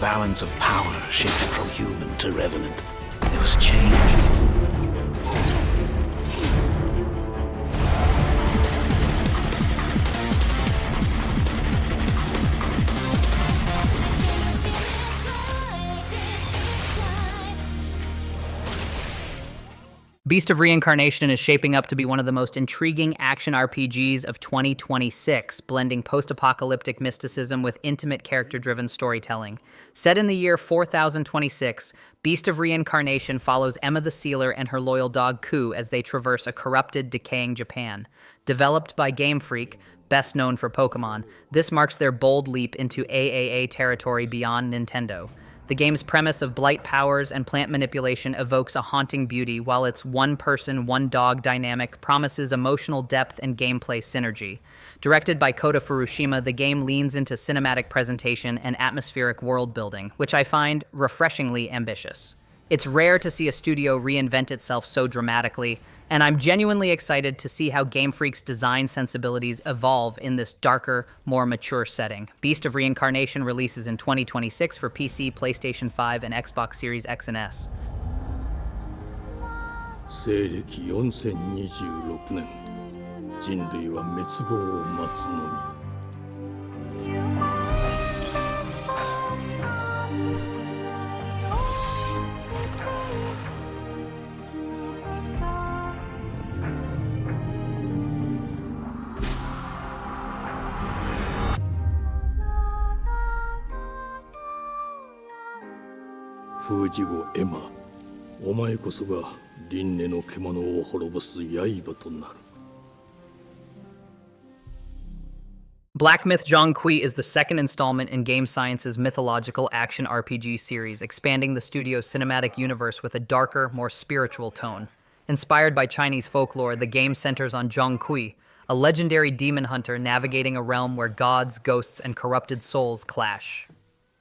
balance of power shifted from human to revenant. There was change. Beast of Reincarnation is shaping up to be one of the most intriguing action RPGs of 2026, blending post-apocalyptic mysticism with intimate character-driven storytelling. Set in the year 4026, Beast of Reincarnation follows Emma the Sealer and her loyal dog Ku as they traverse a corrupted, decaying Japan. Developed by Game Freak, best known for Pokemon, this marks their bold leap into AAA territory beyond Nintendo. The game's premise of blight powers and plant manipulation evokes a haunting beauty, while its one-person, one-dog dynamic promises emotional depth and gameplay synergy. Directed by Kota Furushima, the game leans into cinematic presentation and atmospheric world-building, which I find refreshingly ambitious. It's rare to see a studio reinvent itself so dramatically, and I'm genuinely excited to see how Game Freak's design sensibilities evolve in this darker, more mature setting. Beast of Reincarnation releases in 2026 for PC, PlayStation 5, and Xbox Series X and S. 西暦4026年、人類は滅亡を待つのみ。封じ子エマ、お前こそが輪廻の獣を滅ぼす刃となる。Black Myth Zhong is the second installment in Game Science's mythological action RPG series, expanding the studio's cinematic universe with a darker, more spiritual tone. Inspired by Chinese folklore, the game centers on Zhong Kui, a legendary demon hunter navigating a realm where gods, ghosts, and corrupted souls clash.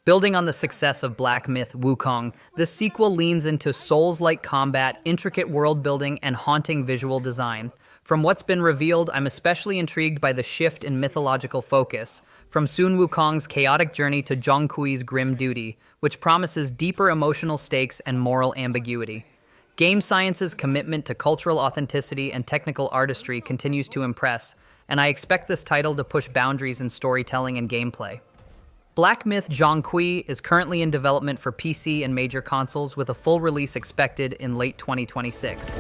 Building on the success of Black Myth Wukong, this sequel leans into Souls-like combat, intricate world-building, and haunting visual design. From what's been revealed, I'm especially intrigued by the shift in mythological focus, from Sun Wukong's chaotic journey to Zhong Kui's grim duty, which promises deeper emotional stakes and moral ambiguity. Game Science's commitment to cultural authenticity and technical artistry continues to impress, and I expect this title to push boundaries in storytelling and gameplay. Black Myth Zhong Kui is currently in development for PC and major consoles, with a full release expected in late 2026.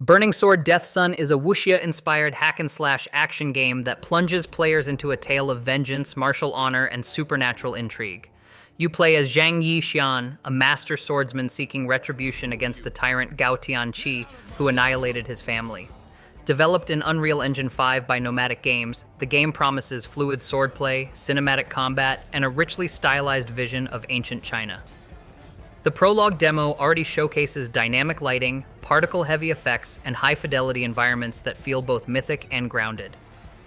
Burning Sword Death Sun is a wuxia-inspired hack-and-slash action game that plunges players into a tale of vengeance, martial honor, and supernatural intrigue. You play as Zhang Yixian, a master swordsman seeking retribution against the tyrant Gao Tianqi, who annihilated his family. Developed in Unreal Engine 5 by Nomadic Games, the game promises fluid swordplay, cinematic combat, and a richly stylized vision of ancient China. The prologue demo already showcases dynamic lighting, particle-heavy effects, and high-fidelity environments that feel both mythic and grounded.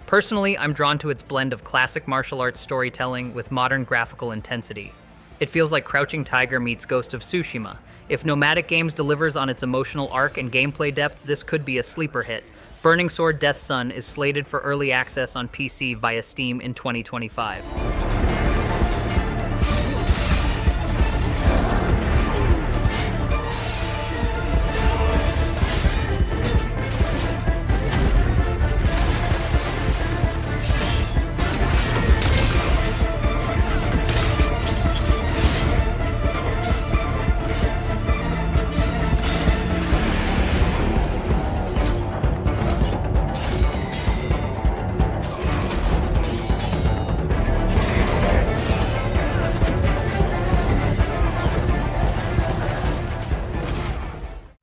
Personally, I'm drawn to its blend of classic martial arts storytelling with modern graphical intensity. It feels like Crouching Tiger meets Ghost of Tsushima. If Nomadic Games delivers on its emotional arc and gameplay depth, this could be a sleeper hit. Burning Sword Death Sun is slated for early access on PC via Steam in 2025.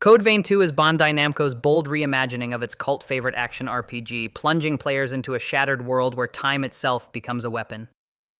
Code Vein 2 is Bandai Namco's bold reimagining of its cult favorite action RPG, plunging players into a shattered world where time itself becomes a weapon.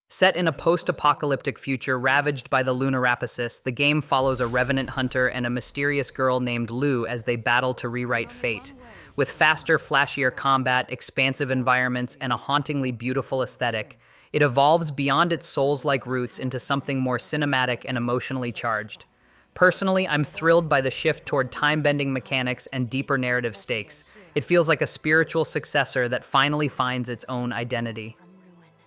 Set in a post-apocalyptic future ravaged by the Lunar Aposis, the game follows a revenant hunter and a mysterious girl named Lu as they battle to rewrite fate. With faster, flashier combat, expansive environments, and a hauntingly beautiful aesthetic, it evolves beyond its Souls-like roots into something more cinematic and emotionally charged. Personally, I'm thrilled by the shift toward time-bending mechanics and deeper narrative stakes. It feels like a spiritual successor that finally finds its own identity.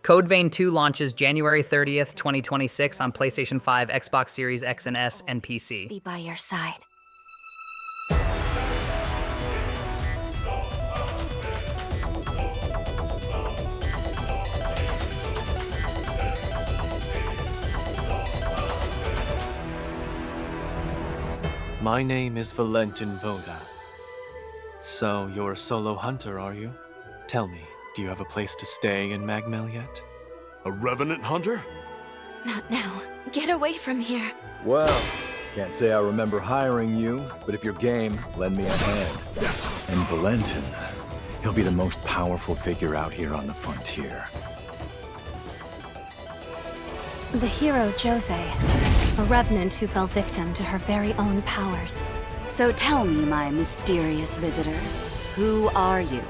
Code Vein 2 launches January 30th, 2026 on PlayStation 5, Xbox Series X and S, and PC. Be by your side. My name is Valentin Voda. So, you're a solo hunter, are you? Tell me, do you have a place to stay in Magmel yet? A revenant hunter? Not now. Get away from here. Well, can't say I remember hiring you, but if you're game, lend me a hand. And Valentin, he'll be the most powerful figure out here on the frontier. The hero Jose, a revenant who fell victim to her very own powers. So tell me, my mysterious visitor, who are you?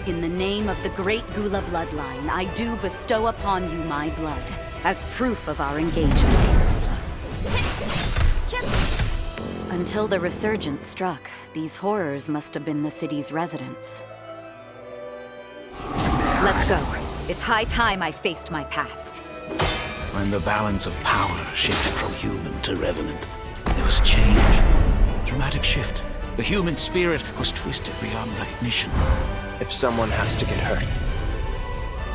In the name of the great Gula bloodline, I do bestow upon you my blood, as proof of our engagement. Until the resurgence struck, these horrors must have been the city's residents. Let's go. It's high time I faced my past. When the balance of power shifted from human to revenant, there was change. Dramatic shift. The human spirit was twisted beyond recognition. If someone has to get hurt,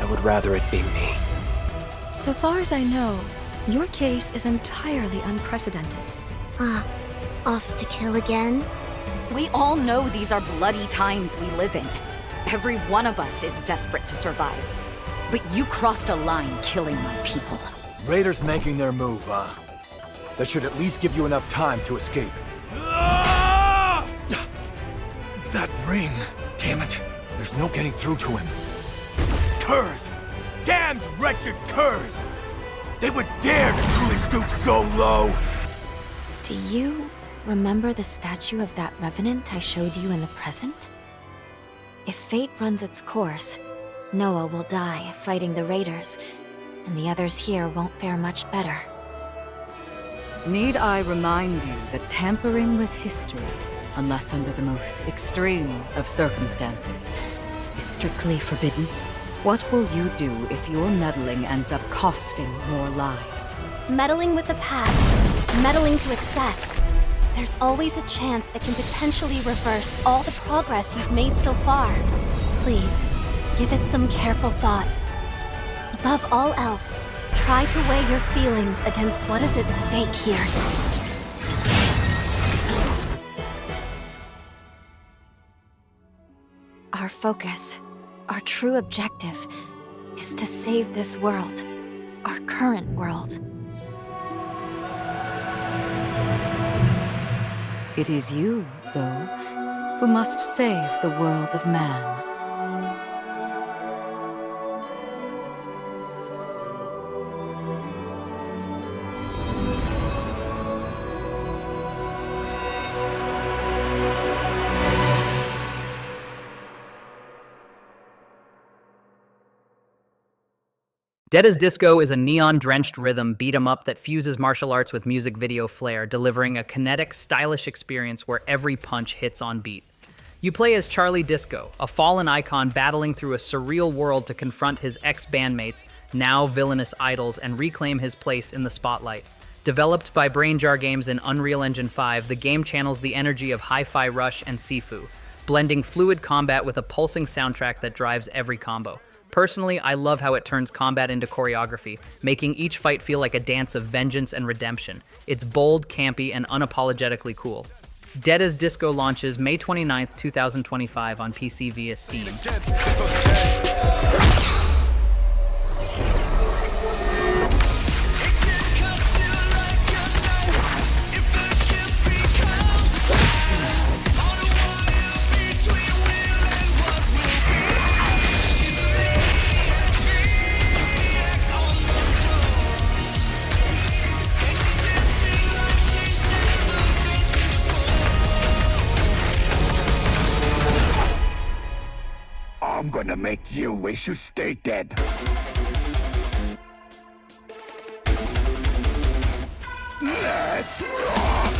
I would rather it be me. So far as I know, your case is entirely unprecedented. Off to kill again? We all know these are bloody times we live in. Every one of us is desperate to survive. But you crossed a line killing my people. Raiders making their move, huh? That should at least give you enough time to escape. That ring! Damn it! There's no getting through to him. Curs! Damned wretched curs! They would dare to truly stoop so low! Do you remember the statue of that revenant I showed you in the present? If fate runs its course, Nioh will die fighting the raiders, and the others here won't fare much better. Need I remind you that tampering with history, unless under the most extreme of circumstances, is strictly forbidden? What will you do if your meddling ends up costing more lives? Meddling with the past, meddling to excess. There's always a chance it can potentially reverse all the progress you've made so far. Please, give it some careful thought. Above all else, try to weigh your feelings against what is at stake here. Our focus, our true objective, is to save this world, our current world. It is you, though, who must save the world of man. Dead as Disco is a neon-drenched rhythm beat-em-up that fuses martial arts with music video flair, delivering a kinetic, stylish experience where every punch hits on beat. You play as Charlie Disco, a fallen icon battling through a surreal world to confront his ex-bandmates, now villainous idols, and reclaim his place in the spotlight. Developed by Brainjar Games in Unreal Engine 5, the game channels the energy of Hi-Fi Rush and Sifu, blending fluid combat with a pulsing soundtrack that drives every combo. Personally, I love how it turns combat into choreography, making each fight feel like a dance of vengeance and redemption. It's bold, campy, and unapologetically cool. Dead as Disco launches May 29th, 2025 on PC via Steam. gonna make you wish you stayed dead. Let's rock!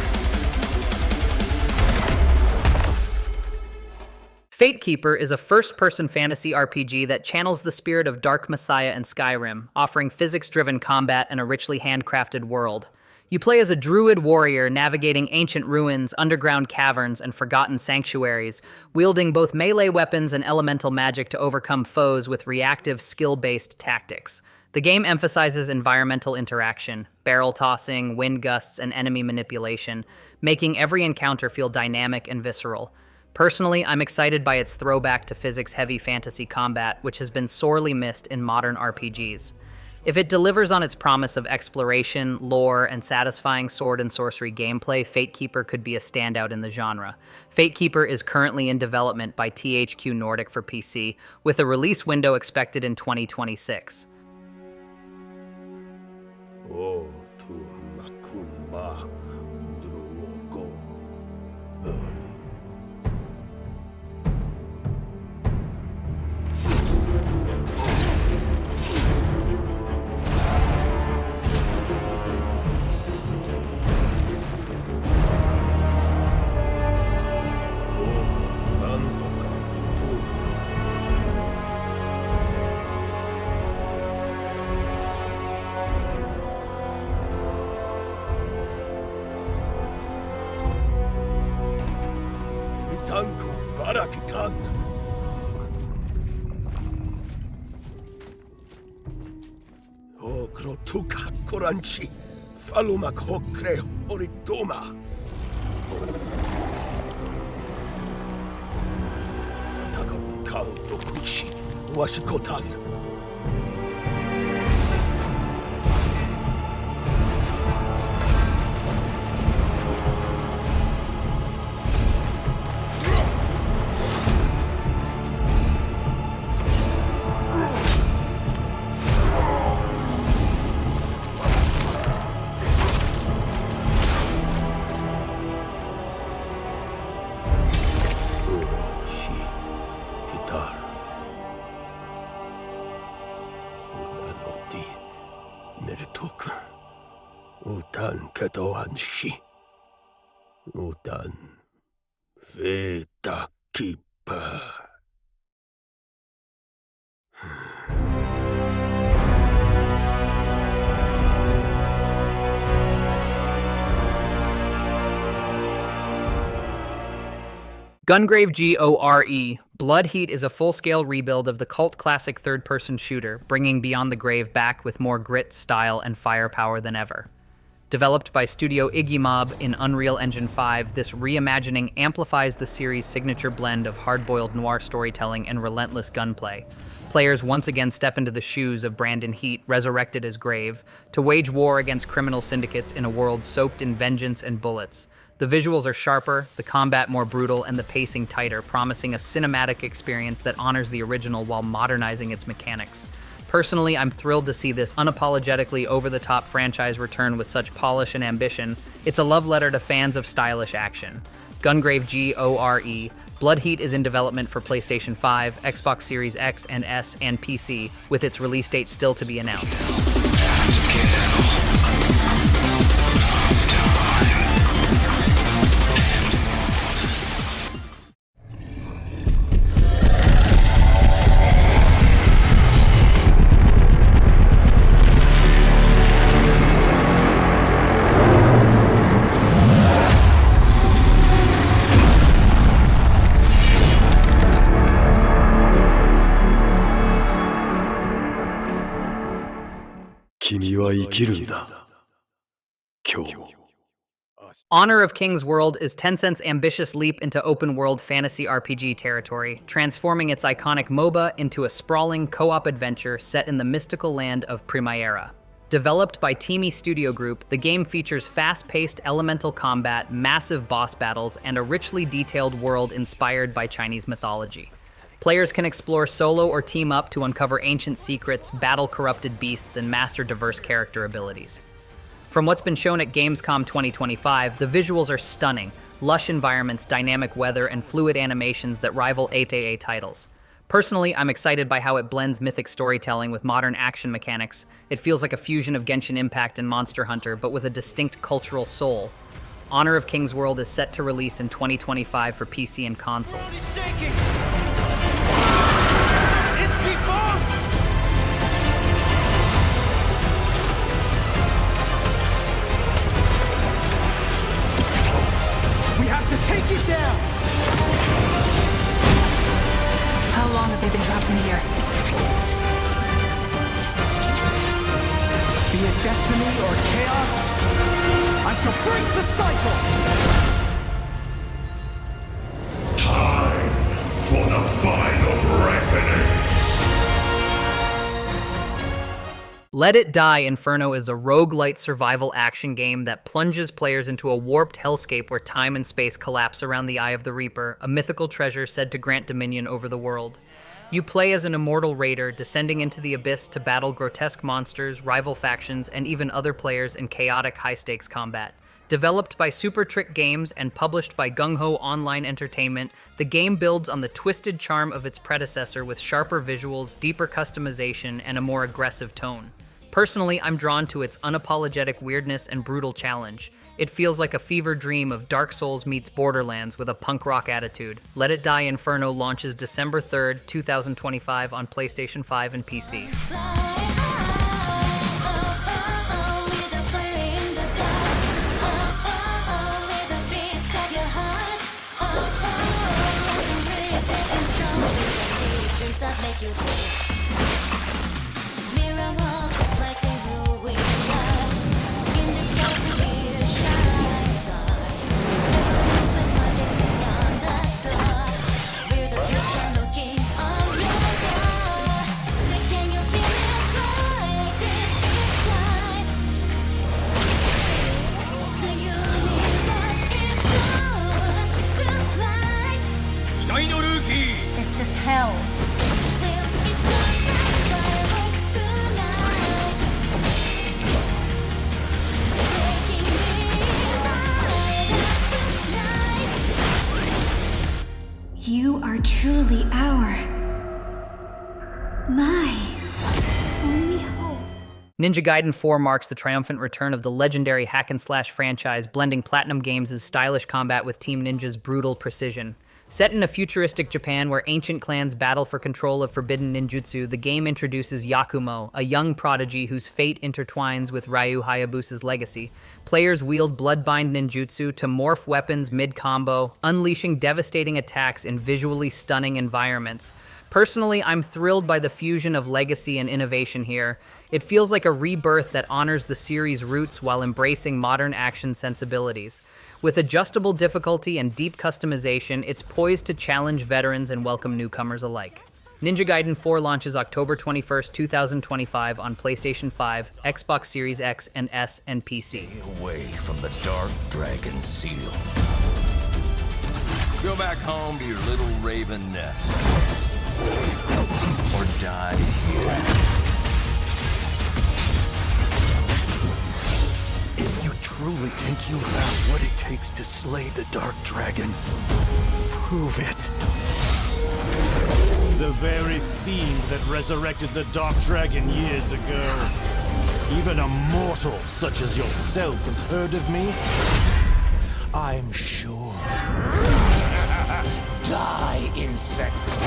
Fatekeeper is a first-person fantasy RPG that channels the spirit of Dark Messiah and Skyrim, offering physics-driven combat and a richly handcrafted world. You play as a druid warrior navigating ancient ruins, underground caverns, and forgotten sanctuaries, wielding both melee weapons and elemental magic to overcome foes with reactive, skill-based tactics. The game emphasizes environmental interaction, barrel tossing, wind gusts, and enemy manipulation, making every encounter feel dynamic and visceral. Personally, I'm excited by its throwback to physics-heavy fantasy combat, which has been sorely missed in modern RPGs. If it delivers on its promise of exploration, lore, and satisfying sword and sorcery gameplay, Fatekeeper could be a standout in the genre. Fatekeeper is currently in development by THQ Nordic for PC, with a release window expected in 2026. Oh, tu makuma, drugo, Tanku barakitan. O grotuka koranchi, falumak hokre oritoma. Takarun kau dokuchi, washikotan. Utan ketoanshi. Utan Fatekeeper. Gungrave GORE. Blood Heat is a full-scale rebuild of the cult classic third-person shooter, bringing Beyond the Grave back with more grit, style, and firepower than ever. Developed by Studio Iggymob in Unreal Engine 5, this reimagining amplifies the series' signature blend of hard-boiled noir storytelling and relentless gunplay. Players once again step into the shoes of Brandon Heat, resurrected as Grave, to wage war against criminal syndicates in a world soaked in vengeance and bullets. The visuals are sharper, the combat more brutal, and the pacing tighter, promising a cinematic experience that honors the original while modernizing its mechanics. Personally, I'm thrilled to see this unapologetically over-the-top franchise return with such polish and ambition. It's a love letter to fans of stylish action. Gungrave GORE. Blood Heat is in development for PlayStation 5, Xbox Series X and S, and PC, with its release date still to be announced. Honor of King's World is Tencent's ambitious leap into open-world fantasy RPG territory, transforming its iconic MOBA into a sprawling co-op adventure set in the mystical land of Primavera. Developed by Teamy Studio Group, the game features fast-paced elemental combat, massive boss battles, and a richly detailed world inspired by Chinese mythology. Players can explore solo or team up to uncover ancient secrets, battle corrupted beasts, and master diverse character abilities. From what's been shown at Gamescom 2025, the visuals are stunning, lush environments, dynamic weather, and fluid animations that rival 8AA titles. Personally, I'm excited by how it blends mythic storytelling with modern action mechanics. It feels like a fusion of Genshin Impact and Monster Hunter, but with a distinct cultural soul. Honor of Kings World is set to release in 2025 for PC and consoles. We have to take it down! How long have they been trapped in here? Be it destiny or chaos, I shall break the cycle! Time for the final reckoning. Let It Die Inferno is a roguelite survival action game that plunges players into a warped hellscape where time and space collapse around the Eye of the Reaper, a mythical treasure said to grant dominion over the world. You play as an immortal raider, descending into the abyss to battle grotesque monsters, rival factions, and even other players in chaotic high-stakes combat. Developed by Super Trick Games and published by Gung Ho Online Entertainment, the game builds on the twisted charm of its predecessor with sharper visuals, deeper customization, and a more aggressive tone. Personally, I'm drawn to its unapologetic weirdness and brutal challenge. It feels like a fever dream of Dark Souls meets Borderlands with a punk rock attitude. Let It Die Inferno launches December 3rd, 2025 on PlayStation 5 and PC. It's just hell. You are truly my only hope. Ninja Gaiden 4 marks the triumphant return of the legendary hack-and-slash franchise, blending Platinum Games' stylish combat with Team Ninja's brutal precision. Set in a futuristic Japan where ancient clans battle for control of forbidden ninjutsu, the game introduces Yakumo, a young prodigy whose fate intertwines with Ryu Hayabusa's legacy. Players wield bloodbind ninjutsu to morph weapons mid-combo, unleashing devastating attacks in visually stunning environments. Personally, I'm thrilled by the fusion of legacy and innovation here. It feels like a rebirth that honors the series' roots while embracing modern action sensibilities. With adjustable difficulty and deep customization, it's poised to challenge veterans and welcome newcomers alike. Ninja Gaiden 4 launches October 21st, 2025 on PlayStation 5, Xbox Series X and S, and PC. Stay away from the Dark Dragon Seal. Go back home to your little raven nest. Or die here. If you truly think you have what it takes to slay the Dark Dragon, prove it. The very fiend that resurrected the Dark Dragon years ago. Even a mortal such as yourself has heard of me? I'm sure. Die, insect!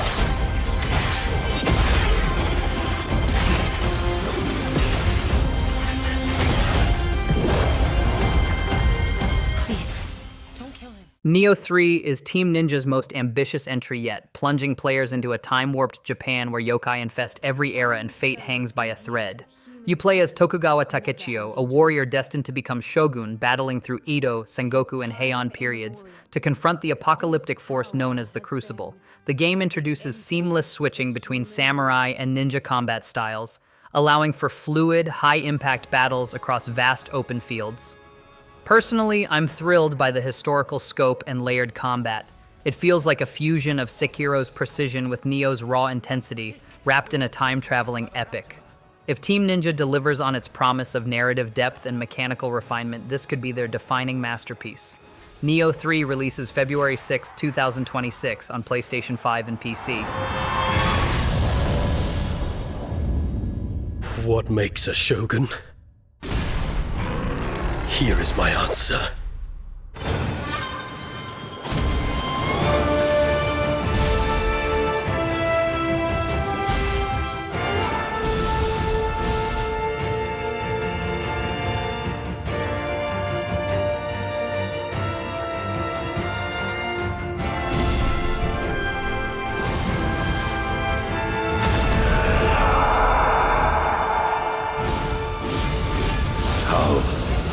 Nioh 3 is Team Ninja's most ambitious entry yet, plunging players into a time-warped Japan where yokai infest every era and fate hangs by a thread. You play as Tokugawa Takechiyo, a warrior destined to become shogun, battling through Edo, Sengoku, and Heian periods to confront the apocalyptic force known as the Crucible. The game introduces seamless switching between samurai and ninja combat styles, allowing for fluid, high-impact battles across vast open fields. Personally, I'm thrilled by the historical scope and layered combat. It feels like a fusion of Sekiro's precision with Nioh's raw intensity, wrapped in a time-traveling epic. If Team Ninja delivers on its promise of narrative depth and mechanical refinement, this could be their defining masterpiece. Nioh 3 releases February 6, 2026 on PlayStation 5 and PC. What makes a shogun? Here is my answer.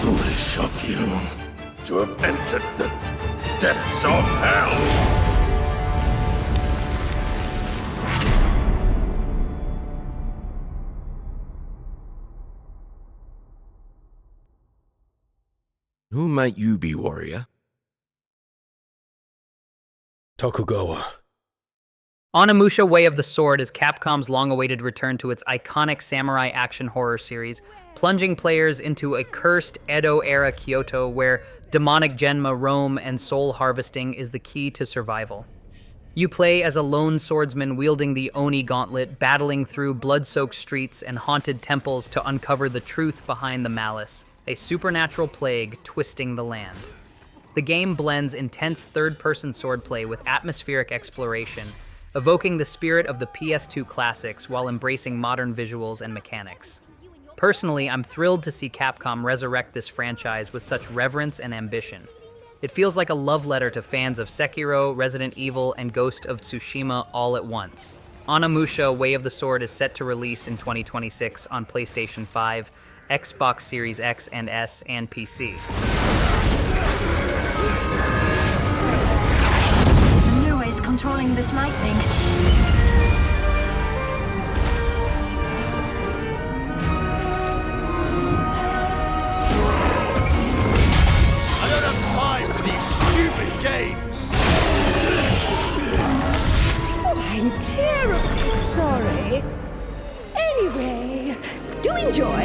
Foolish of you to have entered the depths of hell! Who might you be, warrior? Tokugawa. Onimusha Way of the Sword is Capcom's long-awaited return to its iconic samurai action horror series, plunging players into a cursed Edo-era Kyoto where demonic genma roam and soul harvesting is the key to survival. You play as a lone swordsman wielding the Oni gauntlet, battling through blood-soaked streets and haunted temples to uncover the truth behind the malice, a supernatural plague twisting the land. The game blends intense third-person swordplay with atmospheric exploration, evoking the spirit of the PS2 classics while embracing modern visuals and mechanics. Personally, I'm thrilled to see Capcom resurrect this franchise with such reverence and ambition. It feels like a love letter to fans of Sekiro, Resident Evil, and Ghost of Tsushima all at once. Onimusha Way of the Sword is set to release in 2026 on PlayStation 5, Xbox Series X and S, and PC. Nioh is controlling this lightning. I don't have time for these stupid games! I'm terribly sorry. Anyway, do enjoy.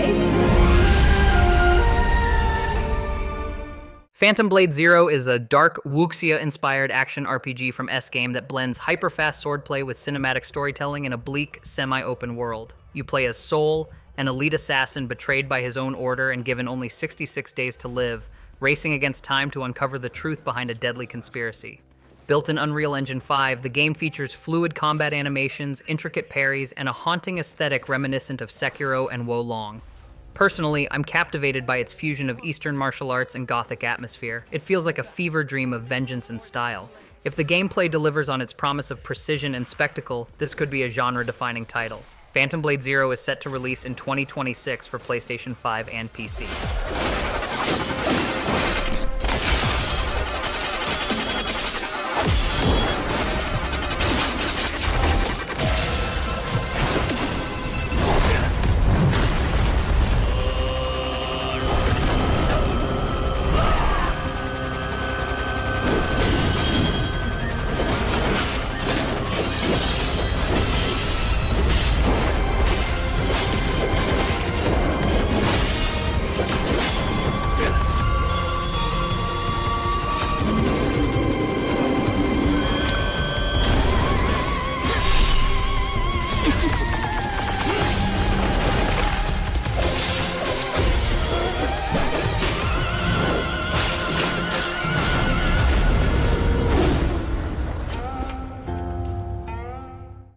Phantom Blade Zero is a dark, wuxia-inspired action RPG from S-Game that blends hyper-fast swordplay with cinematic storytelling in a bleak, semi-open world. You play as Soul, an elite assassin betrayed by his own order and given only 66 days to live, racing against time to uncover the truth behind a deadly conspiracy. Built in Unreal Engine 5, the game features fluid combat animations, intricate parries, and a haunting aesthetic reminiscent of Sekiro and Wo Long. Personally, I'm captivated by its fusion of Eastern martial arts and gothic atmosphere. It feels like a fever dream of vengeance and style. If the gameplay delivers on its promise of precision and spectacle, this could be a genre-defining title. Phantom Blade Zero is set to release in 2026 for PlayStation 5 and PC.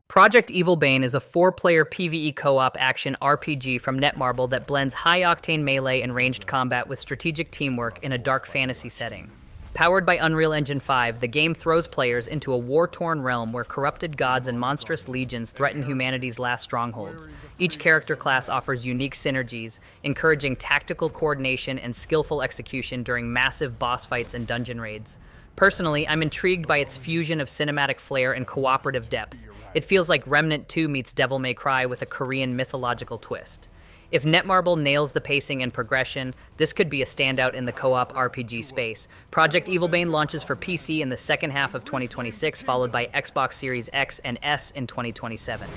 Project Evilbane is a 4-player PvE co-op action RPG from Netmarble that blends high-octane melee and ranged combat with strategic teamwork in a dark fantasy setting. Powered by Unreal Engine 5, the game throws players into a war-torn realm where corrupted gods and monstrous legions threaten humanity's last strongholds. Each character class offers unique synergies, encouraging tactical coordination and skillful execution during massive boss fights and dungeon raids. Personally, I'm intrigued by its fusion of cinematic flair and cooperative depth. It feels like Remnant 2 meets Devil May Cry with a Korean mythological twist. If Netmarble nails the pacing and progression, this could be a standout in the co-op RPG space. Project Evilbane launches for PC in the second half of 2026, followed by Xbox Series X and S in 2027.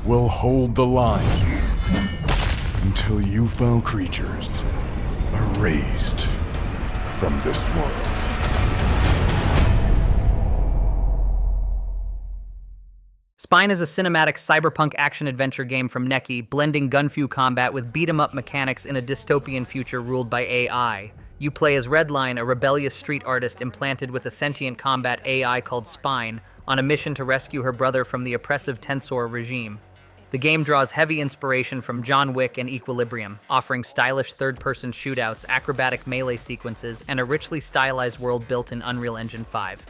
will hold the line until you foul creatures are raised from this world. Spine is a cinematic cyberpunk action-adventure game from Neki, blending gunfu combat with beat-em-up mechanics in a dystopian future ruled by AI. You play as Redline, a rebellious street artist implanted with a sentient combat AI called Spine, on a mission to rescue her brother from the oppressive Tensor regime. The game draws heavy inspiration from John Wick and Equilibrium, offering stylish third-person shootouts, acrobatic melee sequences, and a richly stylized world built in Unreal Engine 5.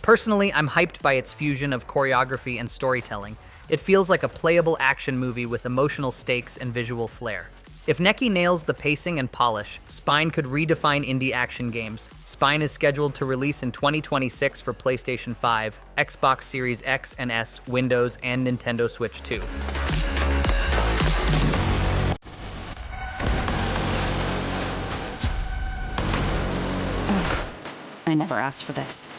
Personally, I'm hyped by its fusion of choreography and storytelling. It feels like a playable action movie with emotional stakes and visual flair. If Neki nails the pacing and polish, Spine could redefine indie action games. Spine is scheduled to release in 2026 for PlayStation 5, Xbox Series X and S, Windows, and Nintendo Switch 2. I never asked for this.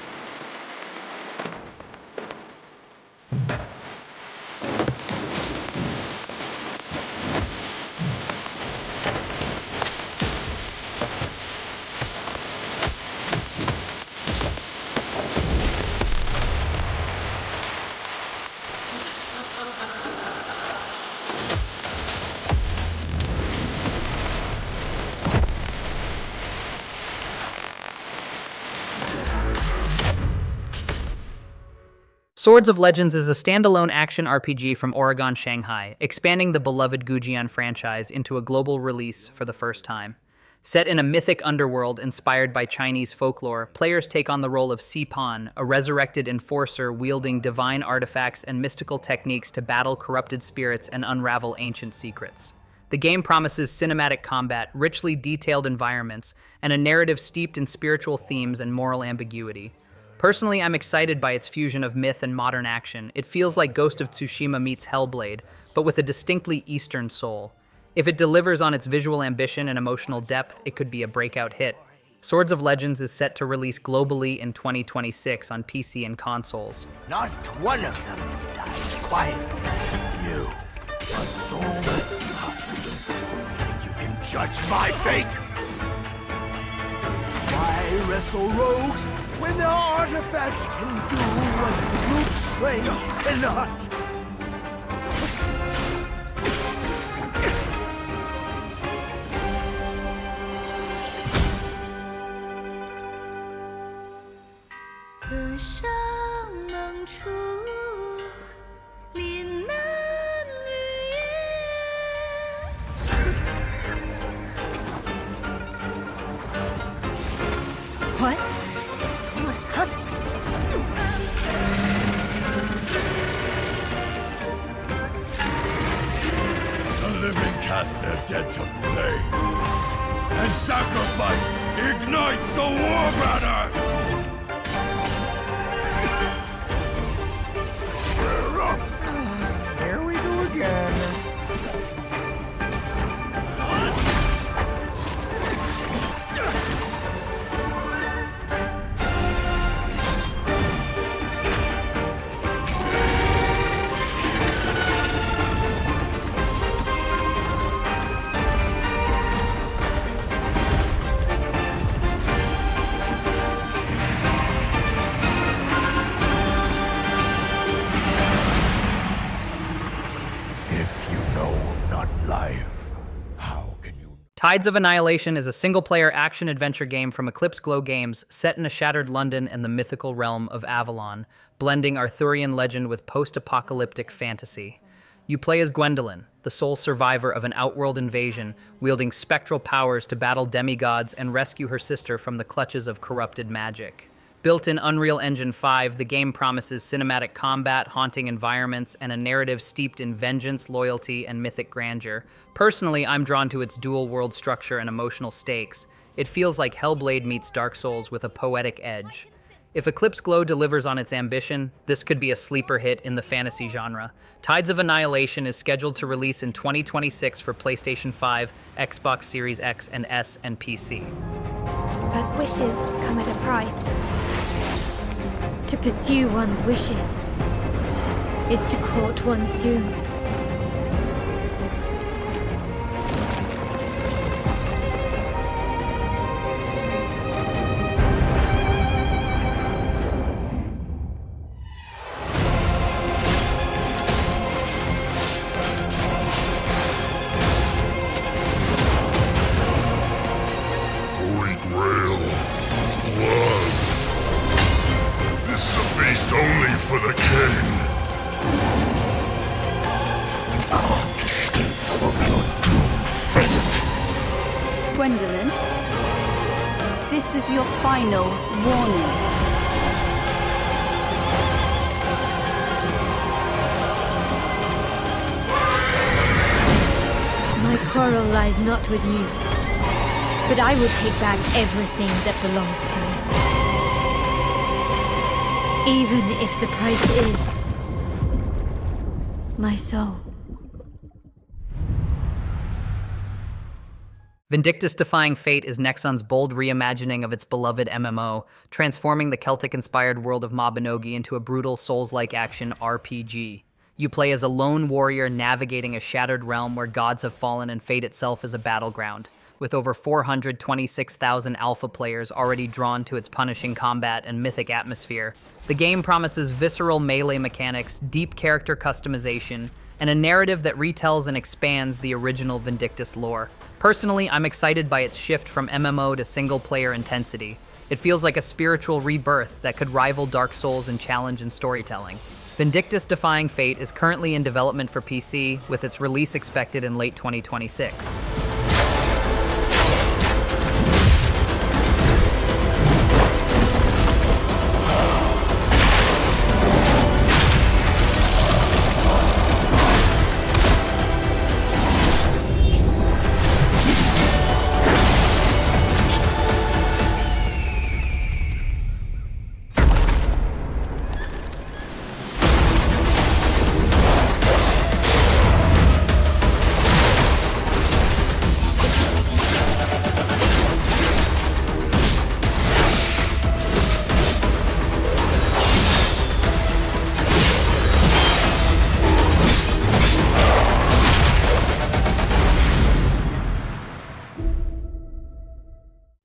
Swords of Legends is a standalone action RPG from Oregon, Shanghai, expanding the beloved Gujian franchise into a global release for the first time. Set in a mythic underworld inspired by Chinese folklore, players take on the role of Si Pan, a resurrected enforcer wielding divine artifacts and mystical techniques to battle corrupted spirits and unravel ancient secrets. The game promises cinematic combat, richly detailed environments, and a narrative steeped in spiritual themes and moral ambiguity. Personally, I'm excited by its fusion of myth and modern action. It feels like Ghost of Tsushima meets Hellblade, but with a distinctly Eastern soul. If it delivers on its visual ambition and emotional depth, it could be a breakout hit. Swords of Legends is set to release globally in 2026 on PC and consoles. Not one of them dies quietly. You, a soulless husk. You can judge my fate. Why wrestle rogues when their artifacts can do what brute strength cannot? What? A soulless husk? The living cast their dead to flame, and sacrifice ignites the war banners! Here we go again. Tides of Annihilation is a single-player action-adventure game from Eclipse Glow Games set in a shattered London and the mythical realm of Avalon, blending Arthurian legend with post-apocalyptic fantasy. You play as Gwendolyn, the sole survivor of an outworld invasion, wielding spectral powers to battle demigods and rescue her sister from the clutches of corrupted magic. Built in Unreal Engine 5, the game promises cinematic combat, haunting environments, and a narrative steeped in vengeance, loyalty, and mythic grandeur. Personally, I'm drawn to its dual-world structure and emotional stakes. It feels like Hellblade meets Dark Souls with a poetic edge. If Eclipse Glow delivers on its ambition, this could be a sleeper hit in the fantasy genre. Tides of Annihilation is scheduled to release in 2026 for PlayStation 5, Xbox Series X and S, and PC. But wishes come at a price. To pursue one's wishes is to court one's doom. Gwendolyn, this is your final warning. My quarrel lies not with you, but I will take back everything that belongs to me. Even if the price is my soul. Vindictus Defying Fate is Nexon's bold reimagining of its beloved MMO, transforming the Celtic-inspired world of Mabinogi into a brutal Souls-like action RPG. You play as a lone warrior navigating a shattered realm where gods have fallen and fate itself is a battleground, with over 426,000 alpha players already drawn to its punishing combat and mythic atmosphere. The game promises visceral melee mechanics, deep character customization, and a narrative that retells and expands the original Vindictus lore. Personally, I'm excited by its shift from MMO to single-player intensity. It feels like a spiritual rebirth that could rival Dark Souls in challenge and storytelling. Vindictus Defying Fate is currently in development for PC, with its release expected in late 2026.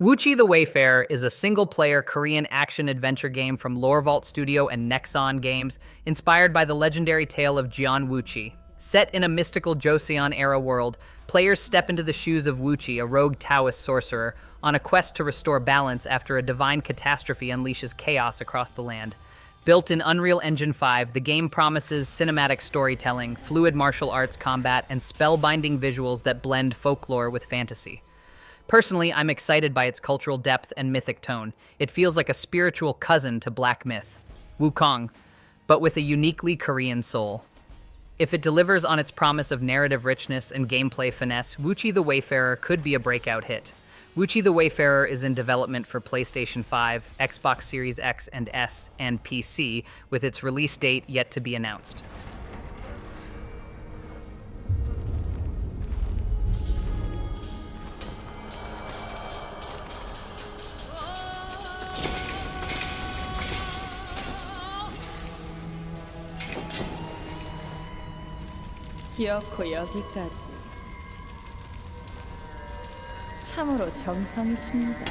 Woochi the Wayfarer is a single-player Korean action-adventure game from Lore Vault Studio and Nexon Games, inspired by the legendary tale of Jian Woochi. Set in a mystical Joseon-era world, players step into the shoes of Woochi, a rogue Taoist sorcerer, on a quest to restore balance after a divine catastrophe unleashes chaos across the land. Built in Unreal Engine 5, the game promises cinematic storytelling, fluid martial arts combat, and spellbinding visuals that blend folklore with fantasy. Personally, I'm excited by its cultural depth and mythic tone. It feels like a spiritual cousin to Black Myth, Wukong, but with a uniquely Korean soul. If it delivers on its promise of narrative richness and gameplay finesse, Woochi the Wayfarer could be a breakout hit. Woochi the Wayfarer is in development for PlayStation 5, Xbox Series X and S, and PC, with its release date yet to be announced. 기어코 여기까지. 참으로 정성이십니다.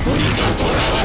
우리가 돌아와